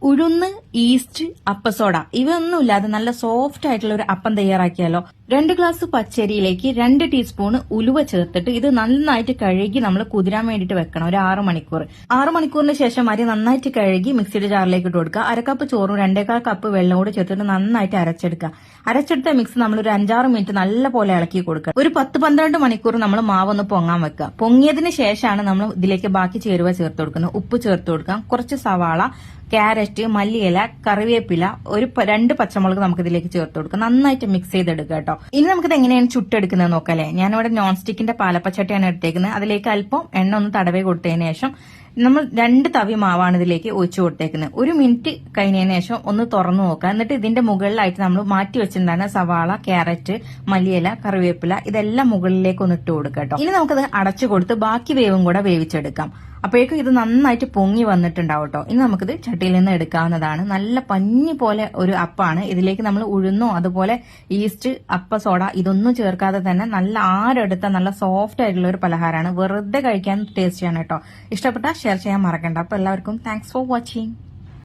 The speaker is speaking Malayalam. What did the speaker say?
ഉഴുന്ന്, ഈസ്റ്റ്, അപ്പസോഡ ഇവയൊന്നുമില്ലാതെ നല്ല സോഫ്റ്റ് ആയിട്ടുള്ള ഒരു അപ്പം തയ്യാറാക്കിയാലോ. 2 ഗ്ലാസ് പച്ചരിയിലേക്ക് 2 ടീസ്പൂൺ ഉലുവ ചേർത്തിട്ട് ഇത് നന്നായിട്ട് കഴുകി നമ്മൾ കുതിരാൻ വേണ്ടിയിട്ട് വെക്കണം ഒരു 6 മണിക്കൂർ. 6 മണിക്കൂറിന് ശേഷം അരി നന്നായിട്ട് കഴുകി മിക്സിയുടെ ജാറിലേക്ക് ഇട്ട് കൊടുക്കുക. 1 കപ്പ് ചോറും 2.25 കപ്പ് വെള്ളം കൂടി ചേർത്തിട്ട് നന്നായിട്ട് അരച്ചെടുക്കുക. അരച്ചെടുത്ത മിക്സ് നമ്മൾ ഒരു 5-6 മിനിറ്റ് നല്ല പോലെ ഇളക്കി കൊടുക്കുക. ഒരു 10-12 മണിക്കൂർ നമ്മൾ മാവൊന്ന് പൊങ്ങാൻ വെക്കുക. പൊങ്ങിയതിന് ശേഷമാണ് നമ്മൾ ഇതിലേക്ക് ബാക്കി ചേരുവ ചേർത്ത് കൊടുക്കുന്നത്. ഉപ്പ് ചേർത്ത് കൊടുക്കാം, കുറച്ച് സവാള, ക്യാരറ്റ്, മല്ലിയില, കറിവേപ്പില, ഒരു 2 പച്ചമുളക് നമുക്ക് ഇതിലേക്ക് ചേർത്ത് കൊടുക്കാം. നന്നായിട്ട് മിക്സ് ചെയ്തെടുക്കുക കേട്ടോ. ഇനി നമുക്കിത് എങ്ങനെയാണ് ചുട്ടെടുക്കുന്നത് നോക്കാല്ലേ. ഞാനിവിടെ നോൺ സ്റ്റിക്കിന്റെ പാലപ്പച്ചട്ടിയാണ് എടുത്തേക്കുന്നത്. അതിലേക്ക് അല്പം എണ്ണ ഒന്ന് തടവേ കൊടുത്തതിന് ശേഷം നമ്മൾ 2 തവി മാവാണ് ഇതിലേക്ക് ഒഴിച്ചു കൊടുത്തേക്കുന്നത്. 1 മിനിറ്റ് കഴിഞ്ഞതിന് ശേഷം ഒന്ന് തുറന്നു നോക്കുക. എന്നിട്ട് ഇതിന്റെ മുകളിലായിട്ട് നമ്മൾ മാറ്റി വെച്ചിട്ടുണ്ടാകുന്ന സവാള, ക്യാരറ്റ്, മല്ലിയില, കറിവേപ്പില ഇതെല്ലാം മുകളിലേക്ക് ഒന്ന് ഇട്ട് കൊടുക്കുക കേട്ടോ. ഇനി നമുക്കത് അടച്ചു കൊടുത്ത് ബാക്കി വേവും കൂടെ വേവിച്ചെടുക്കാം. അപ്പോഴേക്കും ഇത് നന്നായിട്ട് പൊങ്ങി വന്നിട്ടുണ്ടാവും കേട്ടോ. ഇനി നമുക്കിത് ചട്ടിയിൽ നിന്ന് എടുക്കാവുന്നതാണ്. നല്ല പഞ്ഞി പോലെ ഒരു അപ്പാണ്. ഇതിലേക്ക് നമ്മൾ ഉഴുന്നോ അതുപോലെ ഈസ്റ്റ്, അപ്പ സോഡ ഇതൊന്നും ചേർക്കാതെ തന്നെ നല്ല ആരെടുത്ത നല്ല സോഫ്റ്റ് ആയിട്ടുള്ള ഒരു പലഹാരമാണ്. വെറുതെ കഴിക്കാൻ ടേസ്റ്റിയാണ് കേട്ടോ. ഇഷ്ടപ്പെട്ടാൽ ഷെയർ ചെയ്യാൻ മറക്കണ്ട. അപ്പൊ എല്ലാവർക്കും താങ്ക്സ് ഫോർ വാച്ചിങ്.